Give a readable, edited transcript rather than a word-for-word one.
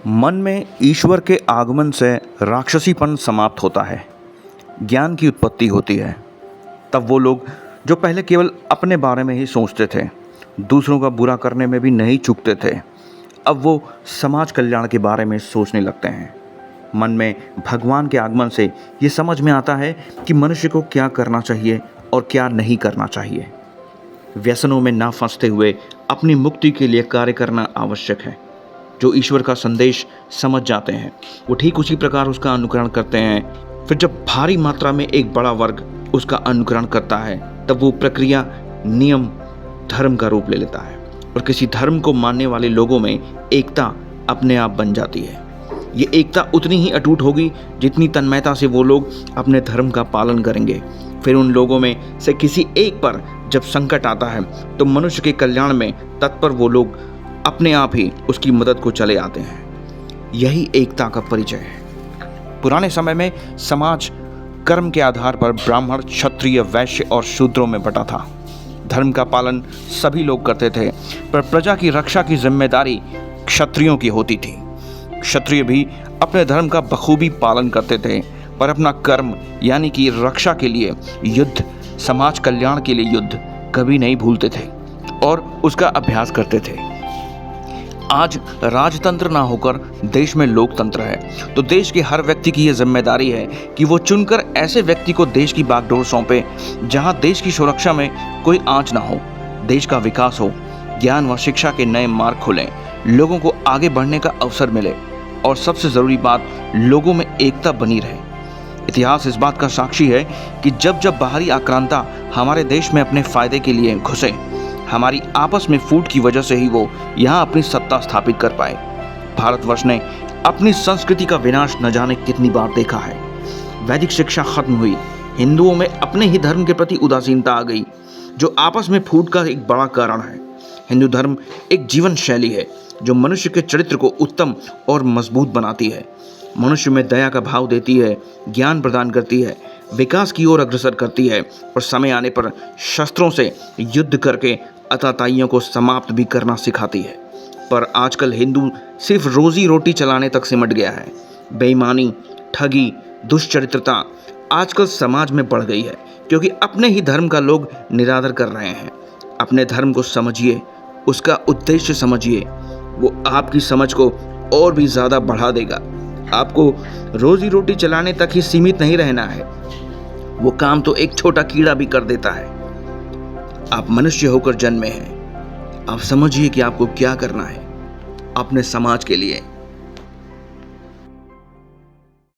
मन में ईश्वर के आगमन से राक्षसीपन समाप्त होता है, ज्ञान की उत्पत्ति होती है। तब वो लोग जो पहले केवल अपने बारे में ही सोचते थे, दूसरों का बुरा करने में भी नहीं चूकते थे, अब वो समाज कल्याण के बारे में सोचने लगते हैं। मन में भगवान के आगमन से ये समझ में आता है कि मनुष्य को क्या करना चाहिए और क्या नहीं करना चाहिए। व्यसनों में ना फंसते हुए अपनी मुक्ति के लिए कार्य करना आवश्यक है। जो ईश्वर का संदेश समझ जाते हैं वो ठीक उसी प्रकार उसका अनुकरण करते हैं। फिर जब भारी मात्रा में एक बड़ा वर्ग उसका अनुकरण करता है तब वो प्रक्रिया नियम धर्म का रूप ले लेता है और किसी धर्म को मानने वाले लोगों में एकता अपने आप बन जाती है। ये एकता उतनी ही अटूट होगी जितनी तन्मयता से वो लोग अपने धर्म का पालन करेंगे। फिर उन लोगों में से किसी एक पर जब संकट आता है तो मनुष्य के कल्याण में तत्पर वो लोग अपने आप ही उसकी मदद को चले आते हैं। यही एकता का परिचय है। पुराने समय में समाज कर्म के आधार पर ब्राह्मण, क्षत्रिय, वैश्य और शूद्रों में बटा था। धर्म का पालन सभी लोग करते थे, पर प्रजा की रक्षा की जिम्मेदारी क्षत्रियों की होती थी। क्षत्रिय भी अपने धर्म का बखूबी पालन करते थे, पर अपना कर्म यानी कि रक्षा के लिए युद्ध, समाज कल्याण के लिए युद्ध कभी नहीं भूलते थे और उसका अभ्यास करते थे। आज राजतंत्र ना होकर देश में लोकतंत्र है, तो देश के हर व्यक्ति की यह जिम्मेदारी है कि वो चुनकर ऐसे व्यक्ति को देश की बागडोर सौंपे जहां देश की सुरक्षा में कोई आंच ना हो, देश का विकास हो, ज्ञान व शिक्षा के नए मार्ग खुलें, लोगों को आगे बढ़ने का अवसर मिले और सबसे ज़रूरी बात, लोगों में एकता बनी रहे। इतिहास इस बात का साक्षी है कि जब जब बाहरी आक्रांता हमारे देश में अपने फायदे के लिए घुसे, हमारी आपस में फूट की वजह से ही वो यहाँ अपनी सत्ता स्थापित कर पाए। भारतवर्ष ने अपनी संस्कृति का विनाश न जाने कितनी बार देखा है। वैदिक शिक्षा खत्म हुई, हिंदुओं में अपने ही धर्म के प्रति उदासीनता आ गई, जो आपस में फूट का एक बड़ा कारण है। हिंदू धर्म एक जीवन शैली है जो मनुष्य के चरित्र को उत्तम और मजबूत बनाती है, मनुष्य में दया का भाव देती है, ज्ञान प्रदान करती है, विकास की ओर अग्रसर करती है और समय आने पर शस्त्रों से युद्ध करके अताताइयों को समाप्त भी करना सिखाती है। पर आजकल हिंदू सिर्फ रोजी रोटी चलाने तक सिमट गया है। बेईमानी, ठगी, दुष्चरित्रता आजकल समाज में बढ़ गई है क्योंकि अपने ही धर्म का लोग निरादर कर रहे हैं। अपने धर्म को समझिए, उसका उद्देश्य समझिए, वो आपकी समझ को और भी ज़्यादा बढ़ा देगा। आपको रोजी रोटी चलाने तक ही सीमित नहीं रहना है, वो काम तो एक छोटा कीड़ा भी कर देता है। आप मनुष्य होकर जन्मे हैं, आप समझिए कि आपको क्या करना है अपने समाज के लिए।